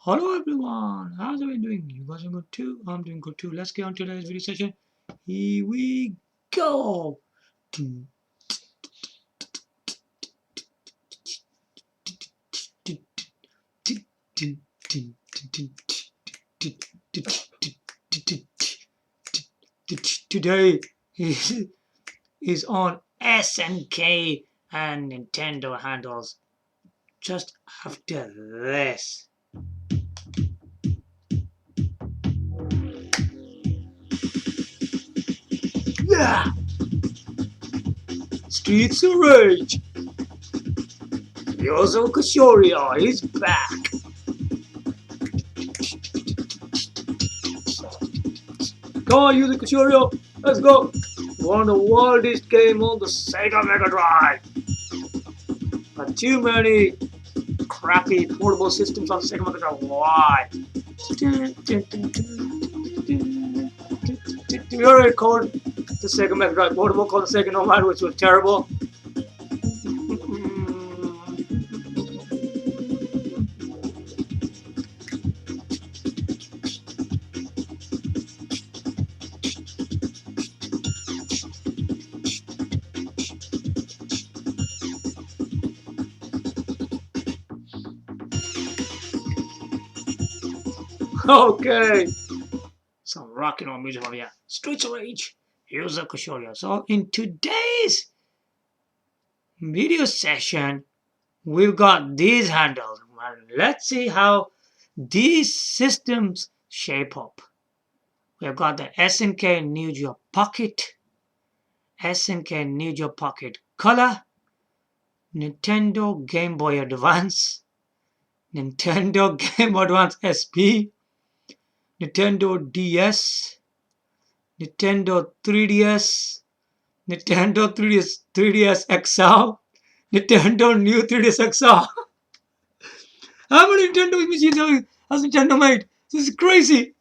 Hello everyone, how's everyone doing? You guys are good too? I'm doing good too. Let's get on to today's video session. Here we go. Today is on SNK and Nintendo handles. Just after this. Yeah! Streets of Rage! Yozo Kashoria is back! Come on, Yozo Kashoria! Let's go! One of the wildest game on the Sega Mega Drive! But too many crappy portable systems on the Sega Mega Drive. Why? We already called the Sega Mega Drive portable called the Sega Nomad, which was terrible. Okay, some rocking on music over here. Streets of Rage, Yozo Kashoria. So in today's video session, we've got these handles. Let's see how these systems shape up. We've got the SNK Neo Geo Pocket, SNK Neo Geo Pocket Color, Nintendo Game Boy Advance, Nintendo Game Boy Advance SP, Nintendo DS, Nintendo 3DS, Nintendo 3DS XL, Nintendo New 3DS XL. How many Nintendo machines has Nintendo made? This is crazy.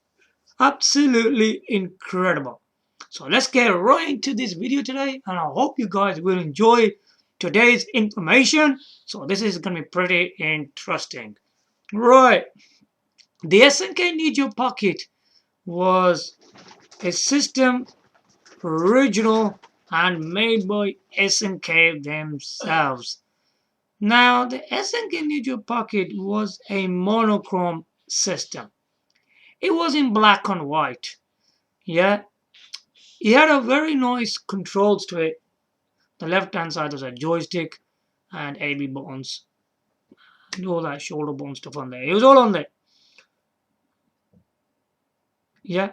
Absolutely incredible. So let's get right into this video today, and I hope you guys will enjoy today's information. So this is going to be pretty interesting. Right. The SNK Neo Geo Pocket was a system original and made by SNK themselves. Now, the SNK Neo Geo Pocket was a monochrome system. It was in black and white. Yeah, it had a very nice controls to it. The left hand side was a joystick and AB buttons and all that shoulder button stuff on there. It was all on there. Yeah.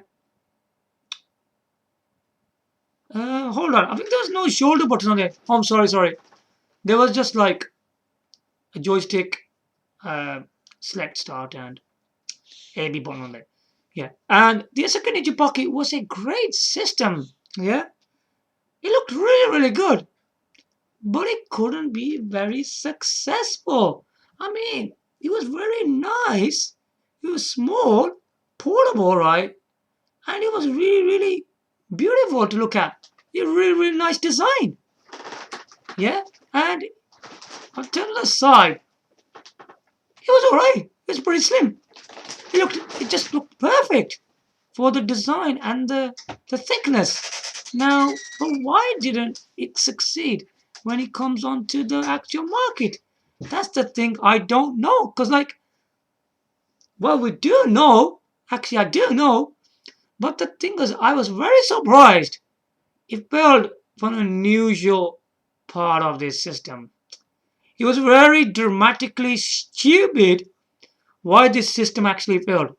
Hold on. I think there was no shoulder button on there. Oh, I'm sorry. There was just like a joystick, select start, and AB button on there. Yeah. And the SNK Neo Geo Pocket was a great system. Yeah. It looked really good. But it couldn't be very successful. I mean, it was very nice. It was small, portable, right? And it was really beautiful to look at. It really nice design. Yeah, and I'll tell the side, it was alright. It was pretty slim. It just looked perfect for the design and the thickness. Now, but why didn't it succeed when it comes onto the actual market? That's the thing I don't know. Because, well, we do know. Actually, I do know. But the thing is, I was very surprised. It failed for an unusual part of this system. It was very dramatically stupid why this system actually failed.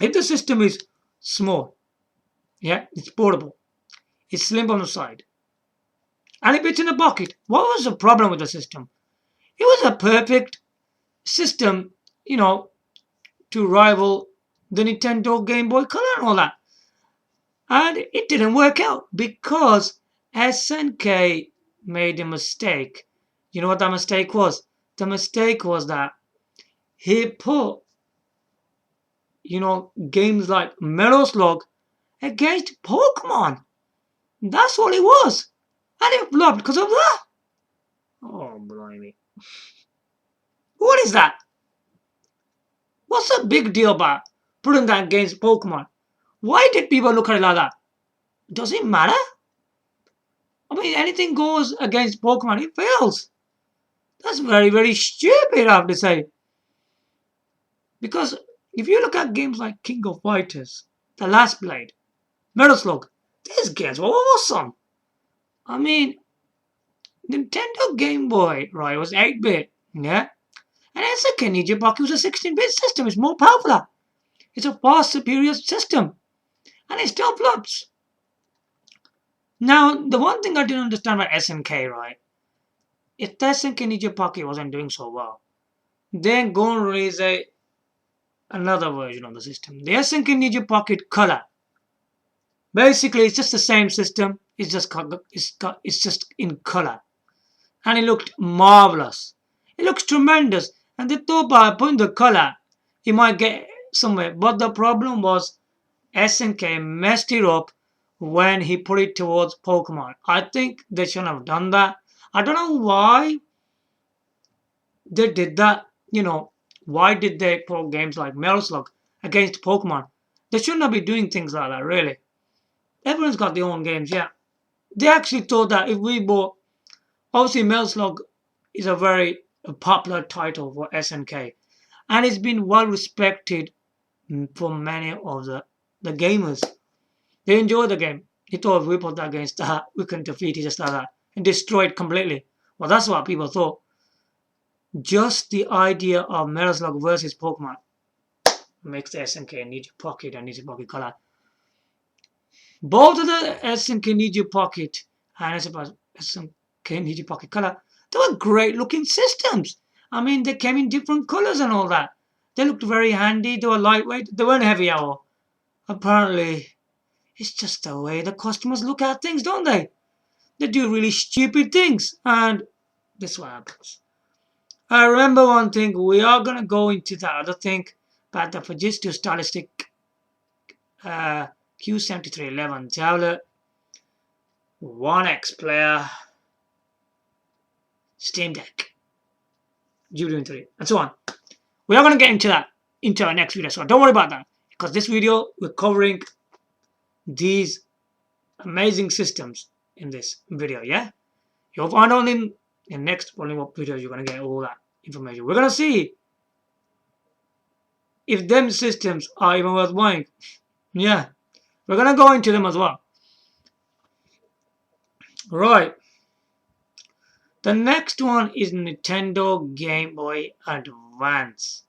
If the system is small, yeah, it's portable, it's slim on the side, and if it's in a pocket, what was the problem with the system? It was a perfect system, to rival the Nintendo Game Boy Color and all that. And it didn't work out because SNK made a mistake. You know what that mistake was? The mistake was that he put, games like Metal Slug against Pokemon. That's all it was. And it flopped because of that. Oh, blimey. What is that? What's the big deal about putting that against Pokemon? Why did people look at it like that? Does it matter? I mean, anything goes against Pokemon, it fails. That's very, very stupid, I have to say. Because if you look at games like King of Fighters, The Last Blade, Metal Slug, these games were awesome. I mean, Nintendo Game Boy, right, was 8-bit, yeah? And SNK Neo Geo Pocket was a 16-bit system. It's more powerful. It's a far superior system. And it still flops. Now, the one thing I didn't understand about SNK, right? If the SNK Neo Geo Pocket wasn't doing so well, then go and release another version of the system. The SNK Neo Geo Pocket Color. Basically, it's just the same system. It's just in color. And it looked marvelous. It looks tremendous. And they thought by putting the color, it might get somewhere. But the problem was SNK messed it up when he put it towards Pokemon. I think they shouldn't have done that. I don't know why they did that. Why did they put games like Metal Slug against Pokemon? They shouldn't have been doing things like that, really. Everyone's got their own games, yeah. They actually thought that if we bought... Obviously, Metal Slug is a very popular title for SNK. And it's been well respected for many of the gamers. They enjoy the game. They thought if we put that against that, we can defeat it just like that and destroy it completely. Well, that's what people thought. Just the idea of Metal Slug versus Pokemon makes the SNK Neo Geo Pocket and Neo Geo Pocket Color. Both of the SNK Neo Geo Pocket and SNK Neo Geo Pocket Color, they were great looking systems. I mean, they came in different colors and all that. They looked very handy. They were lightweight. They weren't heavy at all. Apparently, it's just the way the customers look at things, don't they? They do really stupid things. And this is what happens. I remember one thing. We are going to go into the other thing about the Fujitsu Stylistic Q7311 tablet, OneXplayer, Steamdeck, Julian 3, and so on. We are going to get into that into our next video, so don't worry about that. Because this video, we're covering these amazing systems in this video, yeah? You'll find out in next following up videos, you're going to get all that information. We're going to see if them systems are even worth buying. Yeah, we're going to go into them as well. Right. The next one is Nintendo Game Boy Advance.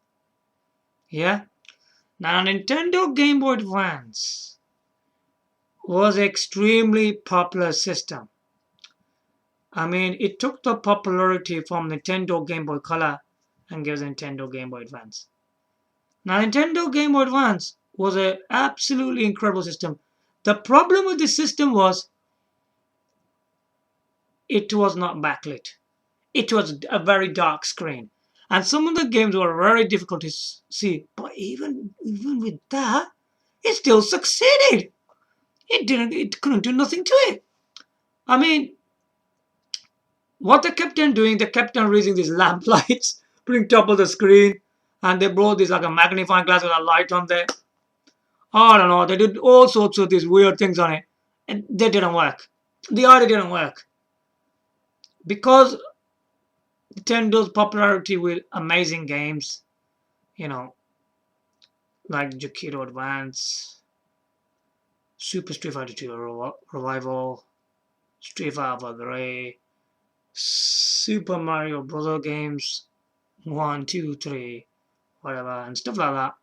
Yeah? Now, Nintendo Game Boy Advance was an extremely popular system. I mean, it took the popularity from Nintendo Game Boy Color and gave Nintendo Game Boy Advance. Now, Nintendo Game Boy Advance was an absolutely incredible system. The problem with this system was it was not backlit. It was a very dark screen. And some of the games were very difficult to see. But even with that, it still succeeded. It couldn't do nothing to it. I mean, what they kept on doing, they kept on raising these lamp lights, putting top of the screen, and they brought this like a magnifying glass with a light on there. I don't know, they did all sorts of these weird things on it. And they didn't work. The idea didn't work. Because Nintendo's popularity with amazing games, like Jakido Advance, Super Street Fighter 2 Revival, Street Fighter 3, Super Mario Bros. Games 1, 2, 3, whatever, and stuff like that.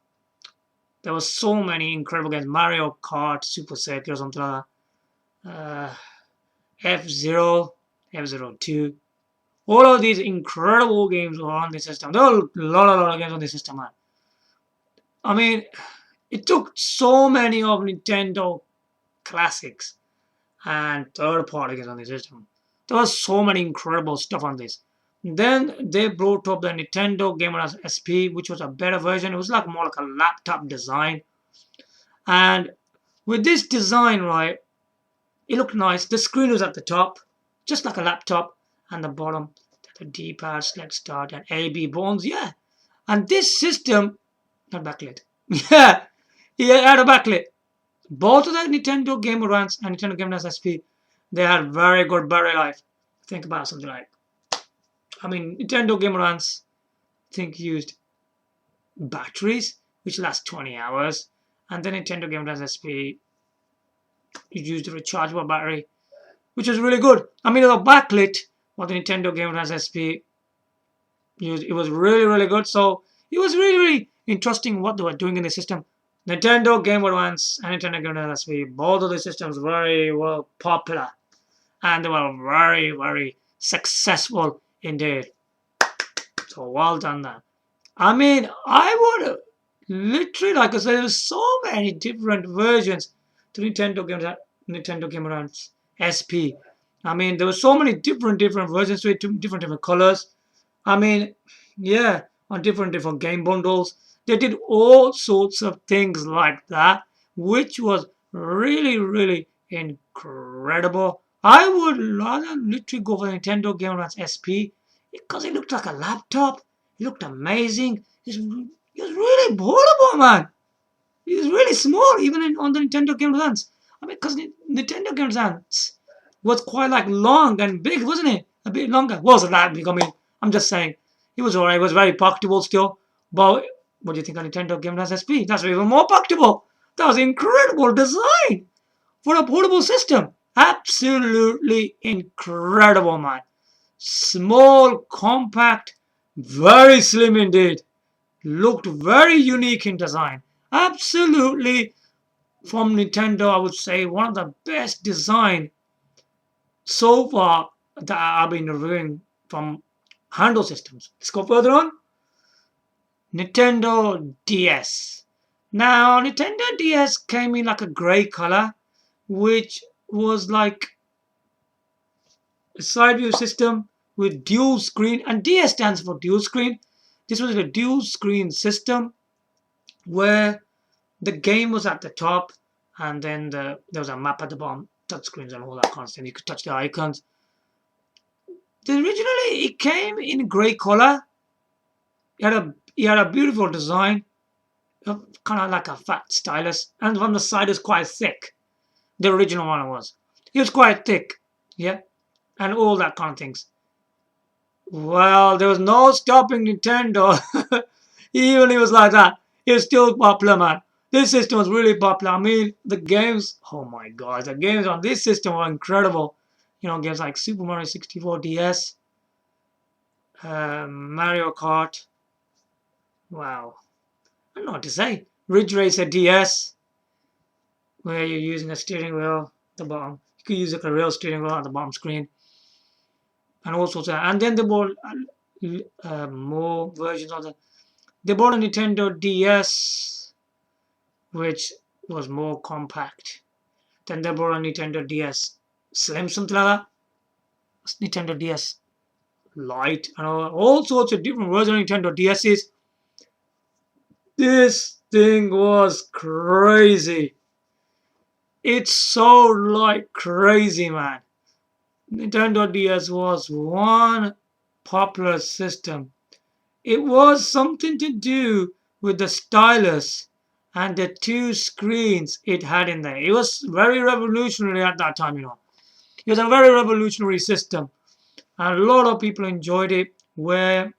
There were so many incredible games. Mario Kart, Super Circuit or something like that. F-Zero, F-Zero 2. All of these incredible games were on the system. There were a lot of games on the system, man. I mean, it took so many of Nintendo classics and third-party games on the system. There was so many incredible stuff on this. Then they brought up the Nintendo Game Boy SP, which was a better version. It was more like a laptop design. And with this design, right, it looked nice. The screen was at the top, just like a laptop. And the bottom, the D-pad, select start, and A, B buttons, yeah. And this system not backlit. Yeah, he had a backlit. Both of the Nintendo Game Boy Advance and Nintendo Game Boy Advance SP, they had very good battery life. Think about something like, Nintendo Game Boy Advance, I think used batteries which last 20 hours, and then Nintendo Game Boy Advance SP, you used a rechargeable battery, which was really good. The backlit for the Nintendo Game Boy Advance SP, it was really, really good. So it was really, really interesting what they were doing in the system. Nintendo Game Boy Advance and Nintendo Game Boy Advance SP, both of the systems very well popular, and they were very, very successful indeed. So well done there. I would literally, like I said, there's so many different versions to Nintendo Game Boy Advance SP. There were so many different versions to it, different colors. Yeah, on different game bundles. They did all sorts of things like that, which was really, really incredible. I would rather literally go for the Nintendo Game Boy Advance SP because it looked like a laptop. It looked amazing. It was really portable, man. It was really small, even on the Nintendo Game Boy Advance. Because Nintendo Game Boy Advance was quite like long and big, wasn't it? A bit longer. Wasn't that big? I'm just saying. It was alright. It was very pocketable still. But what do you think of Nintendo Game Boy Advance SP? That's even more pocketable. That was incredible design for a portable system. Absolutely incredible, man. Small, compact, very slim indeed. Looked very unique in design. Absolutely, from Nintendo, I would say one of the best design so far that I've been reviewing from handle systems. Let's go further on. Nintendo DS. Now, Nintendo DS came in like a grey color, which was like a side view system with dual screen, and DS stands for dual screen. This was a dual screen system where the game was at the top, and then there was a map at the bottom, touch screens and all that kind of thing. You could touch the icons. Originally, it came in grey color. It had a beautiful design, kind of like a fat stylus, and from the side is quite thick. The original one was. It was quite thick, yeah, and all that kind of things. Well, there was no stopping Nintendo. Even it was like that. It was still popular, man. This system was really popular. The games, oh my god, the games on this system were incredible. Games like Super Mario 64 DS, Mario Kart. Wow. I don't know what to say. Ridge Racer DS, where you're using a steering wheel at the bottom. You could use like a real steering wheel at the bottom screen. And all sorts of, and then they bought more versions of the. They bought a Nintendo DS, which was more compact. Then they bought a Nintendo DS Slim, something like that. Nintendo DS Lite, and all sorts of different versions of Nintendo DS's. This thing was crazy. It sold like crazy, man. Nintendo DS was one popular system. It was something to do with the stylus and the two screens it had in there. It was very revolutionary at that time, It was a very revolutionary system. And a lot of people enjoyed it, where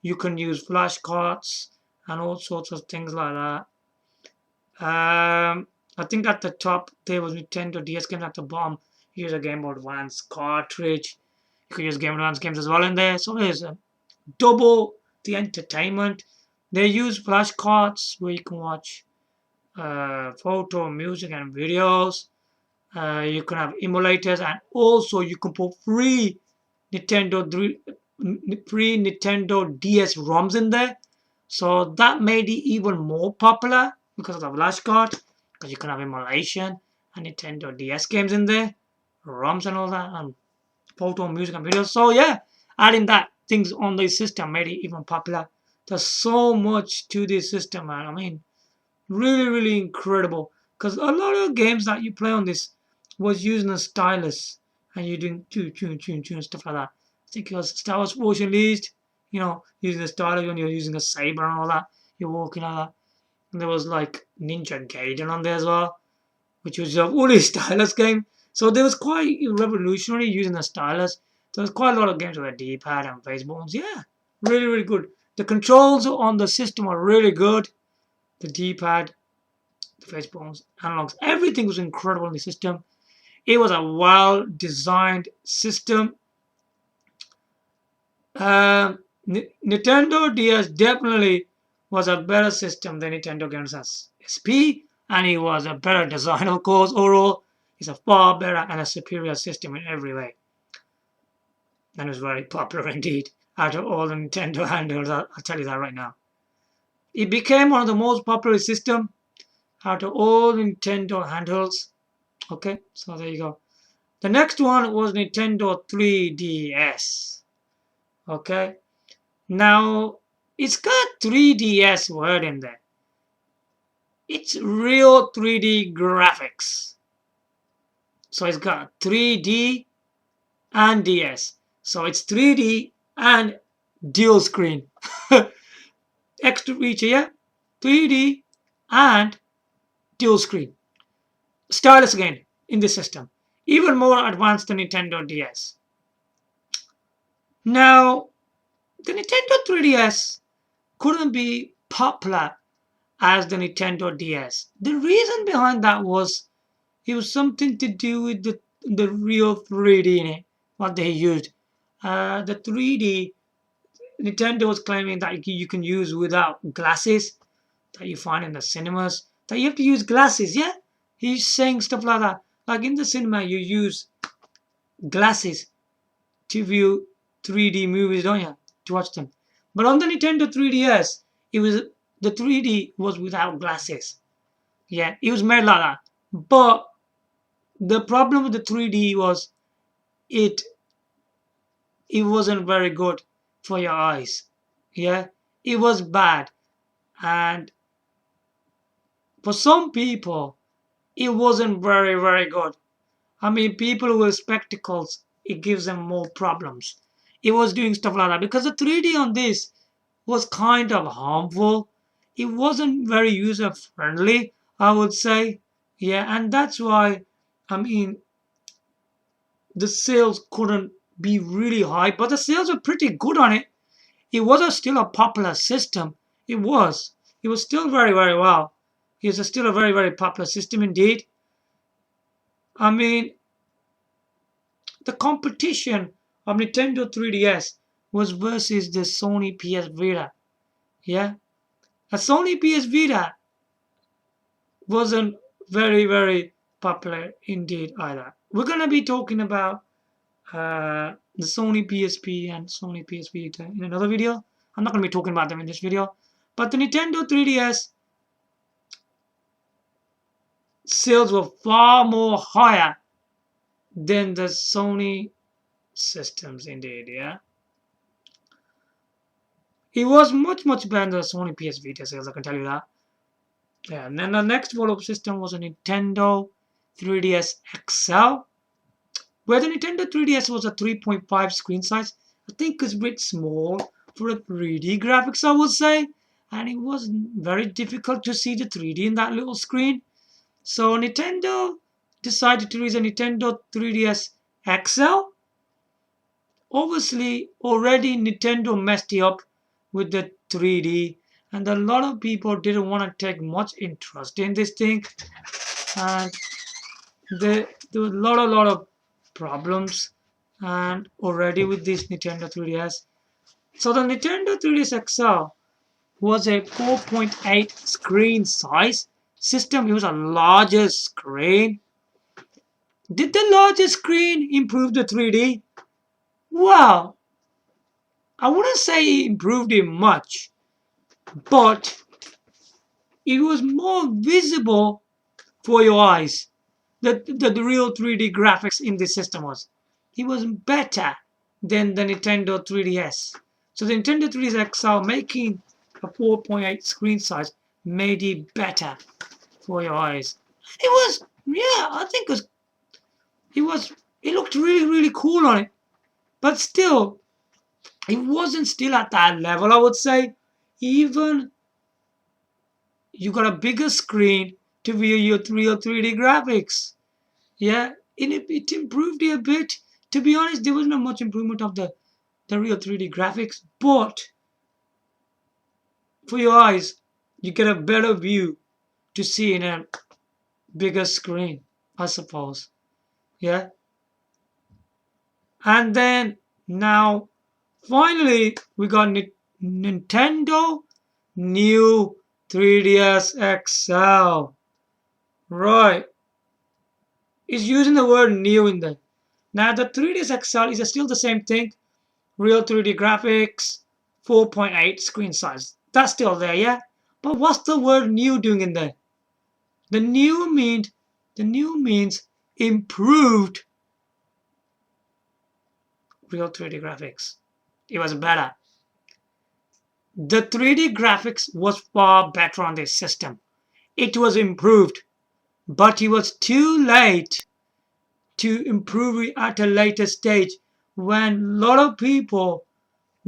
you can use flashcards and all sorts of things like that. I think at the top there was Nintendo DS games. At the bottom, you use a Game Boy Advance cartridge. You could use Game Boy Advance games as well in there. So there's double the entertainment. They use flashcards where you can watch photo, music, and videos. You can have emulators, and also you can put free Nintendo DS ROMs in there. So that made it even more popular because of the flashcard. Because you can have emulation and Nintendo DS games in there, ROMs and all that, and photo, music, and videos. So yeah, adding that things on the system made it even popular. There's so much to this system, man. Really, really incredible. Because a lot of games that you play on this was using a stylus, and you're doing choo, stuff like that. I think it was Star Wars Force Unleashed, using a stylus when you're using a saber and all that. You're walking like that. And there was like Ninja Gaiden on there as well, which was a fully stylus game. So there was quite revolutionary using the stylus. There was quite a lot of games with a D-pad and face buttons. Yeah, really, really good. The controls on the system are really good. The D-pad, the face buttons, analogs, everything was incredible in the system. It was a well-designed system. Nintendo DS definitely was a better system than Nintendo Genesis SP, and it was a better design, of course. Overall, it's a far better and a superior system in every way. And it was very popular indeed. Out of all the Nintendo handhelds, I'll tell you that right now. It became one of the most popular systems out of all Nintendo handhelds. Okay, so there you go. The next one was Nintendo 3DS. Okay, now it's got 3DS word in there. It's real 3D graphics. So it's got 3D and DS. So it's 3D and dual screen. Extra feature, yeah? 3D and dual screen. Stylus again in this system. Even more advanced than Nintendo DS. Now, the Nintendo 3DS couldn't be popular as the Nintendo DS. The reason behind that was it was something to do with the real 3D in it, what they used. The 3D, Nintendo was claiming that you can use without glasses that you find in the cinemas. That you have to use glasses, yeah? He's saying stuff like that. Like in the cinema, you use glasses to view 3D movies, don't you? To watch them. But on the Nintendo 3DS, it was the 3D was without glasses. Yeah, it was made like that. But the problem with the 3D was it wasn't very good for your eyes. Yeah, it was bad, and for some people, it wasn't very good. I mean, people with spectacles, it gives them more problems. It was doing stuff like that because the 3D on this was kind of harmful. It wasn't very user friendly, I would say. Yeah, and that's why, I mean, the sales couldn't be really high, but the sales were pretty good on it. It was still a popular system. It was. It was still very well. It was still a very popular system indeed. I mean, the competition of Nintendo 3DS was versus the Sony PS Vita. Yeah, a Sony PS Vita wasn't very popular indeed either. We're gonna be talking about the Sony PSP and Sony PS Vita in another video. I'm not gonna be talking about them in this video, but the Nintendo 3DS sales were far more higher than the Sony systems indeed. Yeah, it was much better than the Sony PS Vita sales, I can tell you that. Yeah, and then the next follow-up system was a Nintendo 3DS XL, where the Nintendo 3DS was a 3.5 screen size. I think it's a bit small for a 3D graphics, I would say, and it was very difficult to see the 3D in that little screen. So Nintendo decided to release a Nintendo 3DS XL. Obviously, already Nintendo messed it up with the 3D, and a lot of people didn't want to take much interest in this thing, and there were a lot of problems and already with this Nintendo 3DS. So the Nintendo 3DS XL was a 4.8 screen size system. It was a larger screen. Did the larger screen improve the 3D? Well, I wouldn't say it improved it much, but it was more visible for your eyes. The real 3D graphics in this system was. It was better than the Nintendo 3DS. So the Nintendo 3DS XL making a 4.8 screen size made it better for your eyes. It was, yeah, I think it looked really cool on it. But still, it wasn't still at that level, I would say. Even you got a bigger screen to view your real 3D graphics. Yeah, it improved it a bit. To be honest, there was not much improvement of the real 3D graphics, but for your eyes, you get a better view to see in a bigger screen, I suppose. Yeah, and then now finally we got Nintendo New 3DS XL. Right, it's using the word new in there. Now the 3DS XL is still the same thing. Real 3D graphics, 4.8 screen size. That's still there, yeah? But what's the word new doing in there? The new means improved real 3D graphics. It was better. The 3D graphics was far better on this system. It was improved, but it was too late to improve it at a later stage when a lot of people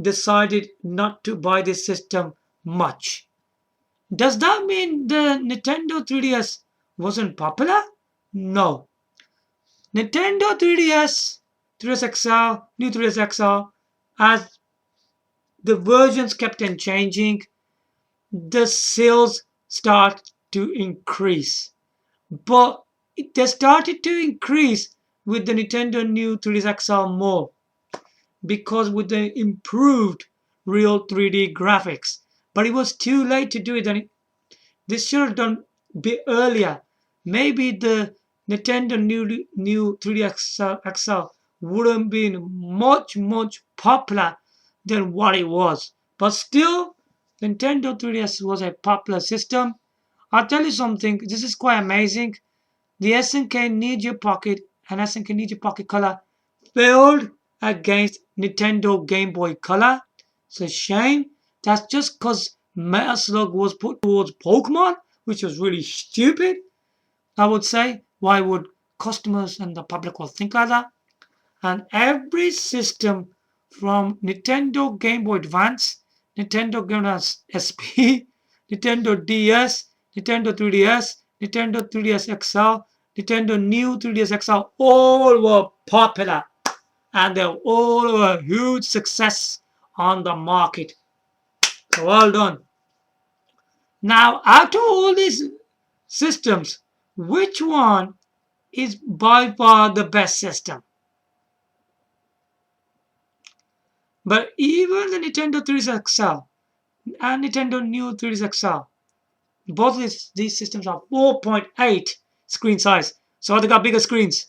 decided not to buy this system much. Does that mean the Nintendo 3DS wasn't popular? No. Nintendo 3DS, 3DS XL, new 3DS XL, as the versions kept on changing, the sales start to increase. But they started to increase with the Nintendo new 3DS XL more because with the improved real 3D graphics. But it was too late to do it, and this should have done a bit earlier. Maybe the Nintendo new 3D XL wouldn't been much popular than what it was. But still, Nintendo 3DS was a popular system. I'll tell you something, this is quite amazing. The SNK Neo Geo Pocket and SNK Neo Geo Pocket Color failed against Nintendo Game Boy Color. It's a shame. That's just because Metal Slug was put towards Pokemon, which was really stupid, I would say. Why would customers and the public will think like that? And every system from Nintendo Game Boy Advance, Nintendo Game Boy SP, Nintendo DS, Nintendo 3DS, Nintendo 3DS XL, Nintendo New 3DS XL, all were popular and they all were a huge success on the market. So well done. Now, out of all these systems, which one is by far the best system? But even the Nintendo 3DS XL and Nintendo New 3DS XL, both these systems are 4.8 screen size. So they got bigger screens.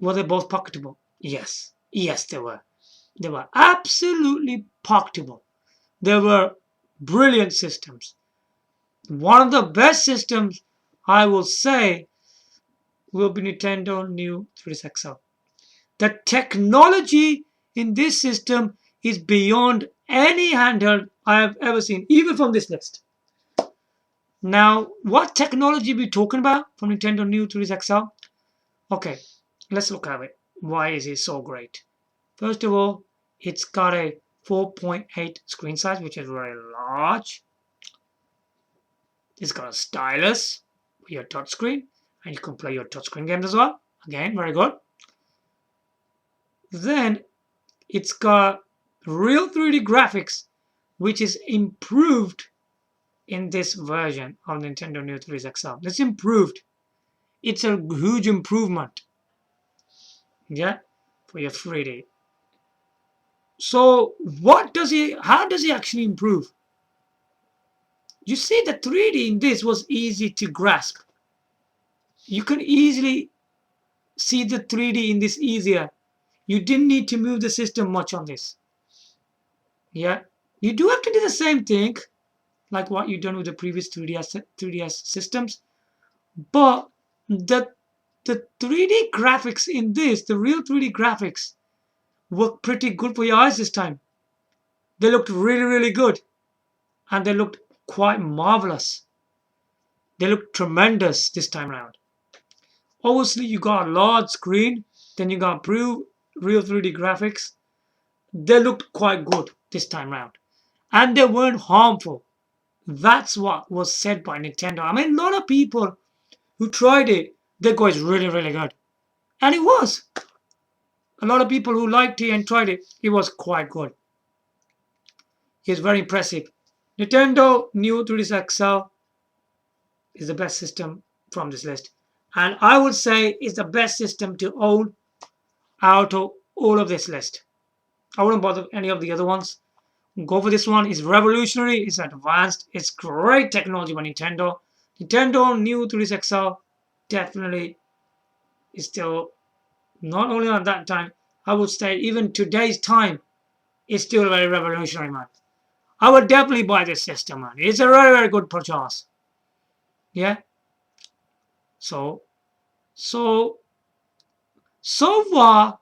Were they both pocketable? Yes. Yes, they were. They were absolutely pocketable. They were brilliant systems. One of the best systems, I will say, will be Nintendo New 3DS XL. The technology in this system is beyond any handheld I have ever seen, even from this list. Now, what technology are we talking about from Nintendo New 3DS XL? Okay, let's look at it. Why is it so great? First of all, it's got a 4.8 screen size, which is very large. It's got a stylus for your touchscreen, and you can play your touchscreen games as well. Again, very good. Then it's got real 3D graphics, which is improved in this version of Nintendo New 3DS XL. It's improved. It's a huge improvement. Yeah, for your 3D. So how does he actually improve? You see the 3D in this was easy to grasp. You can easily see the 3D in this easier. You didn't need to move the system much on this. Yeah, you do have to do the same thing like what you've done with the previous 3DS systems, but the 3D graphics in this, the real 3D graphics, worked pretty good for your eyes this time. They looked really good, and they looked quite marvelous. They looked tremendous this time around. Obviously, you got a large screen, then you got real 3D graphics. They looked quite good this time around, and they weren't harmful. That's what was said by Nintendo. I mean, a lot of people who tried it, they go, it's really, really good. And it was. A lot of people who liked it and tried it, it was quite good. It's very impressive. Nintendo Neo 3DS XL is the best system from this list. And I would say it's the best system to own out of all of this list. I wouldn't bother any of the other ones. Go for this one. It's revolutionary. It's advanced. It's great technology by Nintendo. Nintendo Neo 3DS XL definitely is still, not only at that time, I would say even today's time, it's still very revolutionary, man. I would definitely buy this system, man. It's a very, very good purchase. Yeah. So, so, so far,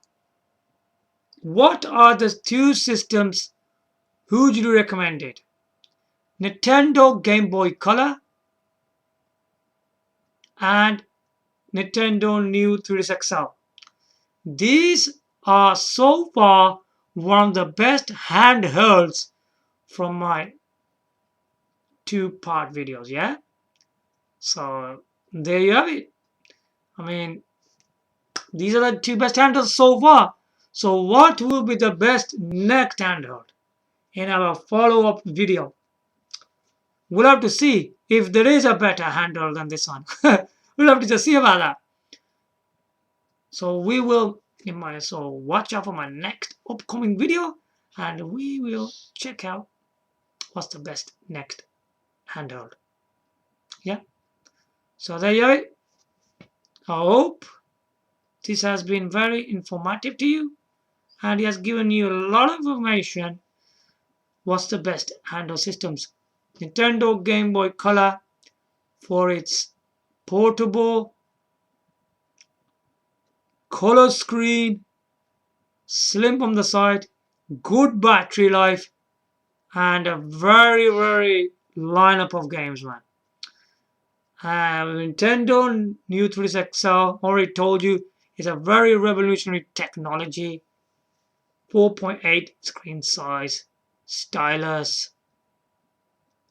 what are the two systems? Who would you recommend it? Nintendo Game Boy Color and Nintendo Neo 3DS XL. These are so far one of the best handhelds from my two-part videos, yeah? So there you have it. I mean, these are the two best handhelds so far. So what will be the best next handheld in our follow-up video? We'll have to see if there is a better handheld than this one. We'll have to just see about that. So we will, so watch out for my next upcoming video, and we will check out what's the best next handheld. Yeah. So there you have it. I hope this has been very informative to you, and it has given you a lot of information. What's the best handheld systems? Nintendo Game Boy Color for its portable color screen, slim from the side, good battery life, and a very, very lineup of games, man. Nintendo Neo 3DS XL, already told you, is a very revolutionary technology. 4.8 screen size, stylus,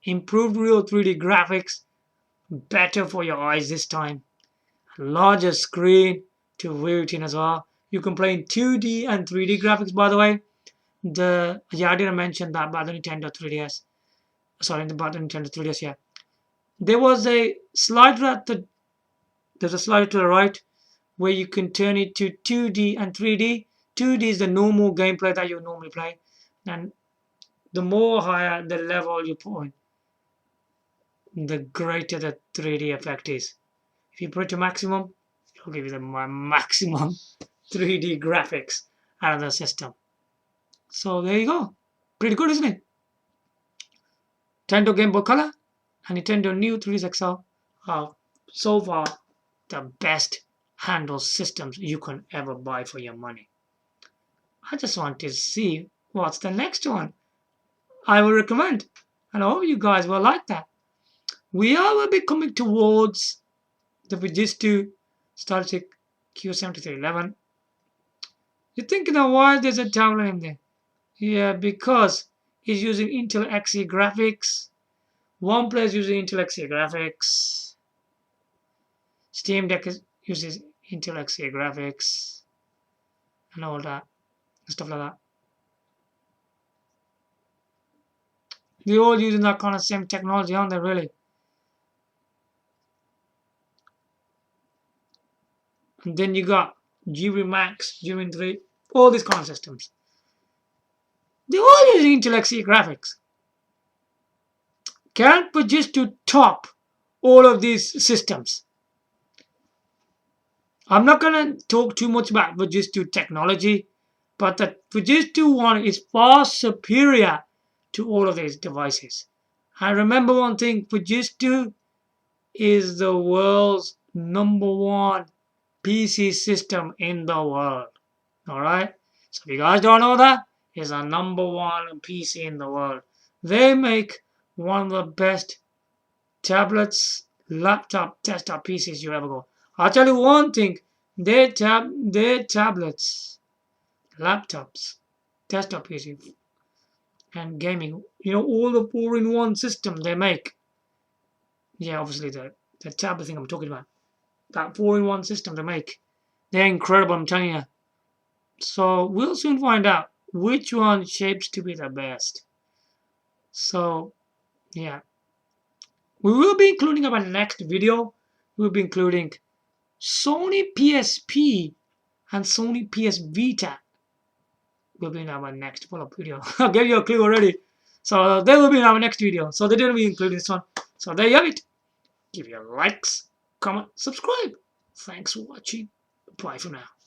improved real 3D graphics, better for your eyes this time, larger screen to view it in as well. You can play in 2D and 3D graphics, by the way. I didn't mention that about the Nintendo 3DS. Sorry, about the Nintendo 3DS, yeah. There was a slider there's a slider to the right where you can turn it to 2D and 3D. 2D is the normal gameplay that you normally play, and the more higher the level you put in, the greater the 3D effect is. If you put it to maximum, it'll give you the maximum 3D graphics out of the system. So there you go. Pretty good, isn't it? Nintendo Game Boy Color and Nintendo Neo 3DS XL are so far the best handle systems you can ever buy for your money. I just want to see what's the next one I will recommend, and I hope you guys will like that. We will be coming towards the Fujitsu Stylistic Q7311. You're thinking of why there's a tablet in there? Yeah, because it's using Intel Xe graphics. OneXplayer is using Intel Xe graphics. Steamdeck uses Intel Xe graphics and all that stuff like that. They're all using that kind of same technology, aren't they, really? And then you got GB Max, GB 3, all these kind of systems. They're all using Intel Xe graphics. Can Fujitsu top all of these systems? I'm not going to talk too much about Fujitsu technology, but the Fujitsu one is far superior to all of these devices. And remember one thing, Fujitsu is the world's #1 PC system in the world. Alright? So if you guys don't know that, it's a #1 PC in the world. They make one of the best tablets, laptop, desktop PCs you ever go. I'll tell you one thing, their tablets, laptops, desktop PCs, and gaming. You know, all the 4-in-1 system they make. Yeah, obviously the tablet thing I'm talking about. That 4-in-1 system they make. They're incredible, I'm telling you. So we'll soon find out which one shapes to be the best. So yeah, we will be including our next video. We'll be including Sony PSP and Sony PS Vita. Will be in our next follow-up video. I'll give you a clue already. So they will be in our next video. So they didn't be included this one. So there you have it. Give your likes, comment, subscribe. Thanks for watching. Bye for now.